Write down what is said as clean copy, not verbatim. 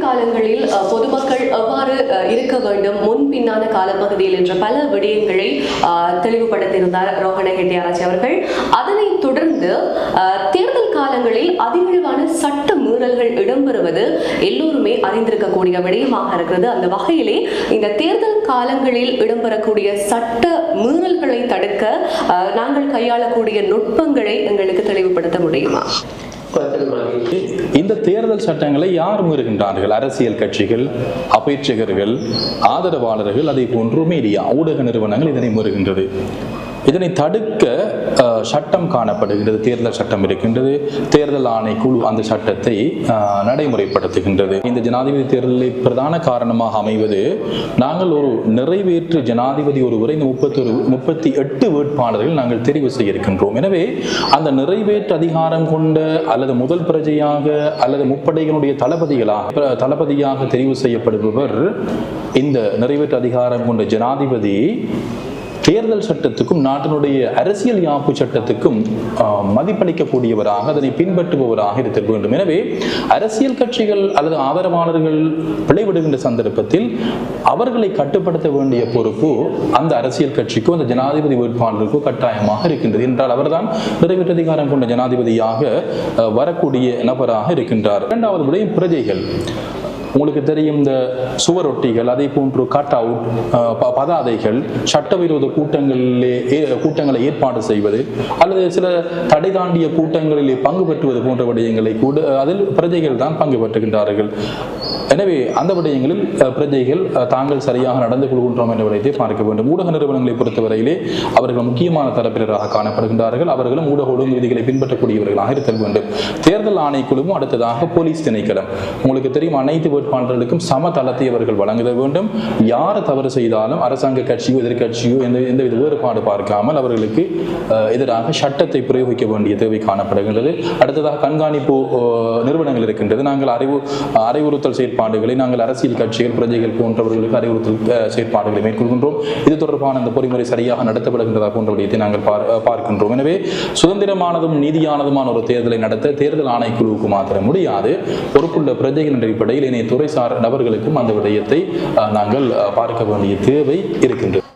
காலங்களில் பொதுமக்கள் எவ்வாறு இருக்க வேண்டும் முன்பின்னான காலப்பகுதியில் என்ற பல விடயங்களை தெளிவுபடுத்தியிருந்தார் ரோஹண ஹெட்டியாராச்சி அவர்கள். அதனைத் தொடர்ந்து தேர்தல் காலங்களில் அதிகளவான சட்ட மீறல்கள் இடம்பெறுவது எல்லோருமே அறிந்திருக்கக்கூடிய விடயமாக இருக்கிறது. அந்த வகையிலே இந்த தேர்தல் காலங்களில் இடம்பெறக்கூடிய சட்ட மீறல்களை தடுக்க நாங்கள் கையாளக்கூடிய நுட்பங்களை எங்களுக்கு தெளிவுபடுத்த முடியுமா? இந்த தேர்தல் சட்டங்களை யார் மீறுகின்றார்கள்? அரசியல் கட்சிகள், அபேட்சகர்கள், ஆதரவாளர்கள், அதே போன்று மீடியா ஊடக நிறுவனங்கள் இதனை மீறுகின்றது. இதனை தடுக்க சட்டம் காணப்படுகின்றது. தேர்தல் சட்டம் இருக்கின்றது. தேர்தல் ஆணைக்குழு அந்த சட்டத்தை நடைமுறைப்படுத்துகின்றது. இந்த ஜனாதிபதி தேர்தலில் பிரதான காரணமாக அமைவது நாங்கள் ஒரு நிறைவேற்று ஜனாதிபதி ஒருவரை 38 வேட்பாளர்கள் நாங்கள் தெரிவு செய்ய இருக்கின்றோம். எனவே அந்த நிறைவேற்று அதிகாரம் கொண்ட அல்லது முதல் பிரஜையாக அல்லது முப்படைகளுடைய தளபதியாக தெரிவு செய்யப்படுபவர் இந்த நிறைவேற்று அதிகாரம் கொண்ட ஜனாதிபதி தேர்தல் சட்டத்துக்கும் நாட்டினுடைய அரசியல் யாப்பு சட்டத்துக்கும் மதிப்பளிக்கக்கூடியவராக அதனை பின்பற்றுபவராக இருக்க வேண்டும். எனவே அரசியல் கட்சிகள் அல்லது ஆதரவாளர்கள் பிழைவிடுகின்ற சந்தர்ப்பத்தில் அவர்களை கட்டுப்படுத்த வேண்டிய பொறுப்பு அந்த அரசியல் கட்சிக்கோ அந்த ஜனாதிபதி வேட்பாளருக்கோ கட்டாயமாக இருக்கின்றது. என்றால் அவர்தான் நிறைவேற்று அதிகாரம் கொண்ட ஜனாதிபதியாக வரக்கூடிய நபராக இருக்கின்றார். இரண்டாவது விடயம் பிரஜைகள். உங்களுக்கு தெரியும், இந்த சுவரொட்டிகள், அதே போன்று கட் அவுட், பதாதைகள், சட்டவிரோத கூட்டங்களை ஏற்பாடு செய்வது அல்லது சில தடை தாண்டிய கூட்டங்களிலே பங்கு பெற்றுவது போன்ற விடயங்களை கூட அதில் பிரஜைகள் தான் பங்கு பெற்றுகின்றார்கள். எனவே அந்த விடயங்களில் பிரஜைகள் தாங்கள் சரியாக நடந்து கொள்கின்றோம் என்ற விடயத்தை பார்க்க வேண்டும். ஊடக நிறுவனங்களை பொறுத்தவரையிலே அவர்கள் முக்கியமான தரப்பினராக காணப்படுகின்றார்கள். அவர்களும் ஊடக ஒழுங்கு விதிகளை பின்பற்றக்கூடியவர்களாக இருக்க வேண்டும். தேர்தல் ஆணைக்குழுவும் அடுத்ததாக போலீஸ் திணைக்களம். உங்களுக்கு தெரியும், அனைத்து வேட்பாளர்களுக்கும் சம தளத்தை அவர்கள் வழங்க வேண்டும். யார் தவறு செய்தாலும் அரசாங்க கட்சியோ எதிர்கட்சியோ எந்தவித வேறுபாடு பார்க்காமல் அவர்களுக்கு எதிராக சட்டத்தை பிரயோகிக்க வேண்டிய தேவை காணப்படுகின்றது. அடுத்ததாக கண்காணிப்பு நிறுவனங்கள் இருக்கின்றது. நாங்கள் அறிவுறுத்தல் செயற்பாடுகளை நாங்கள் அரசியல் கட்சிகள், பிரஜைகள் போன்றவர்களுக்கு அறிவுறுத்தல் செயற்பாடுகளை மேற்கொள்கின்றோம். இது தொடர்பான இந்த பொறிமுறை சரியாக நடத்தப்படுகின்றதா போன்ற விடயத்தை நாங்கள் பார்க்கின்றோம். எனவே சுதந்திரமானதும் நீதியானதுமான ஒரு தேர்தலை நடத்த தேர்தல் ஆணைக்குழுவுக்கு மாத்திரம் முடியாது. பொறுப்புள்ள பிரஜைகள் என்ற அடிப்படையில் துறைசார் நபர்களுக்கும் அந்த விடயத்தை நாங்கள் பார்க்க வேண்டிய தேவை இருக்கின்றது.